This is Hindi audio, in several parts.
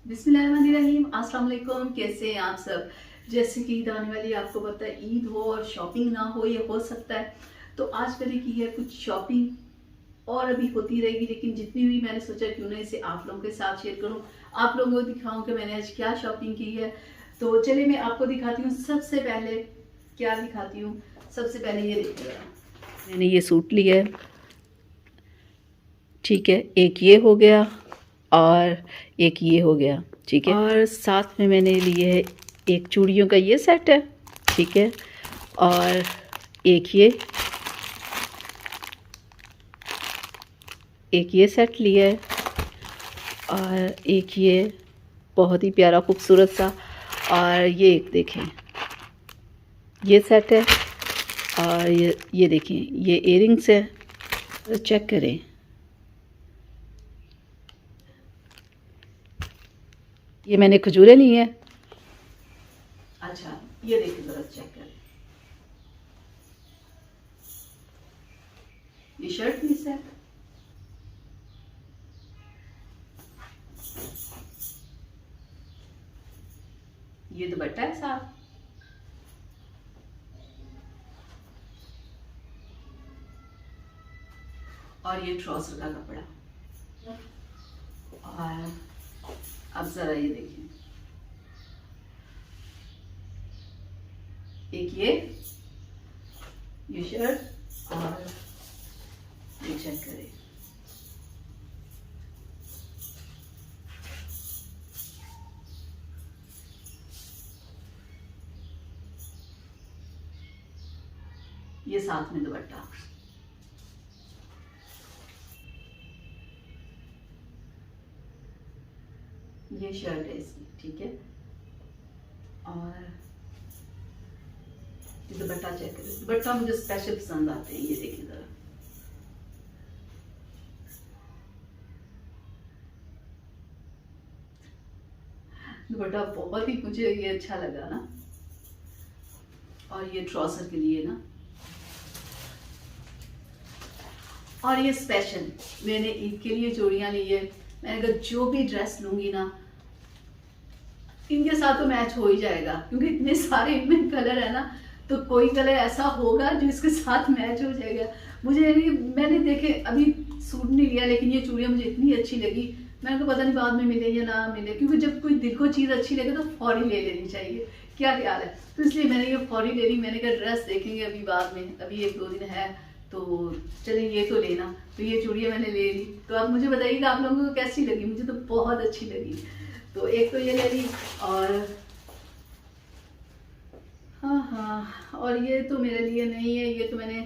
बिस्मिल्लाहिर्रहमानिर्रहीम। अस्सलाम वालेकुम। कैसे हैं आप सब? जैसे कि ईद आने वाली है, आपको पता है ईद हो और शॉपिंग ना हो, ये हो सकता है। तो आज मैंने की है कुछ शॉपिंग और अभी होती रहेगी, लेकिन जितनी हुई मैंने सोचा क्यों ना इसे आप लोगों के साथ शेयर करूं, आप लोगों को दिखाऊं कि मैंने आज क्या शॉपिंग की है। तो चलिए मैं आपको दिखाती हूँ। सबसे पहले क्या दिखाती हूँ, सबसे पहले ये देखिएगा, मैंने ये सूट लिया है, ठीक है। एक ये हो गया और एक ये हो गया, ठीक है। और साथ में मैंने लिए है एक चूड़ियों का ये सेट है, ठीक है। और एक ये सेट लिया है और एक ये बहुत ही प्यारा खूबसूरत सा। और ये एक देखें, ये सेट है। और ये देखें, ये इयररिंग्स है, तो चेक करें। ये मैंने खजूरें ली हैं। अच्छा, ये देखिए जरा, चेक करें, ये शर्ट पीस है। ये दुपट्टा है साथ, और ये ट्राउजर का कपड़ा। और अब जरा ये देखिए, एक ये शर्ट और ये चेक करें, ये साथ में दुपट्टा। ये शर्ट है इसकी, ठीक है। और ये दुपट्टा चेक करें, दुपट्टा मुझे स्पेशल पसंद आते हैं, ये देखिए जरा। दुपट्टा बहुत ही मुझे ये अच्छा लगा ना। और ये ट्राउजर के लिए ना, और ये स्पेशल मैंने ईद के लिए चूड़ियां ली है। मैंने कहा जो भी ड्रेस लूंगी ना, इनके साथ तो मैच हो ही जाएगा, क्योंकि इतने सारे इनमें कलर है ना, तो कोई कलर ऐसा होगा जो इसके साथ मैच हो जाएगा। मुझे नहीं, मैंने देखे अभी सूट नहीं लिया, लेकिन ये चूड़ियां मुझे इतनी अच्छी लगी, मैंने कहा पता नहीं बाद में मिले या ना मिले, क्योंकि जब कोई दिल को चीज़ अच्छी लगे तो फौरी ले लेनी चाहिए। क्या ख्याल है? तो इसलिए मैंने ये फौरी ले ली। मैंने कहा ड्रेस देखेंगे अभी बाद में, अभी एक दो दिन है, तो चलिए ये तो लेना। तो ये चूड़ियाँ मैंने ले ली। तो आप मुझे बताइएगा आप लोगों को कैसी लगी। मुझे तो बहुत अच्छी लगी। तो एक तो ये ले ली, और हाँ हाँ, और ये तो मेरे लिए नहीं है, ये तो मैंने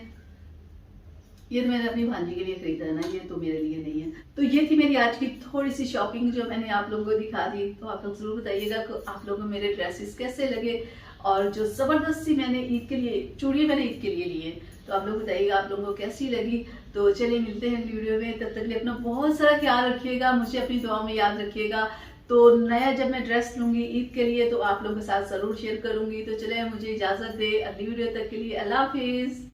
अपनी भांजी के लिए खरीदा है ना, ये तो मेरे लिए नहीं है। तो ये थी मेरी आज की थोड़ी सी शॉपिंग जो मैंने आप लोगों को दिखा दी। तो आप लोग जरूर बताइएगा कि आप लोगों को मेरे ड्रेसेस कैसे लगे, और जो जबरदस्ती मैंने ईद के लिए चूड़ियाँ मैंने ईद के लिए लिए, तो आप लोग बताइएगा आप लोगों को कैसी लगी। तो चलिए मिलते हैं वीडियो में, तब तक लिए अपना बहुत सारा ख्याल रखिएगा, मुझे अपनी दुआ में याद रखिएगा। तो नया जब मैं ड्रेस लूंगी ईद के लिए, तो आप लोगों के साथ जरूर शेयर करूंगी। तो चले मुझे इजाजत दे, अगली वीडियो तक के लिए अल्लाह हाफिज।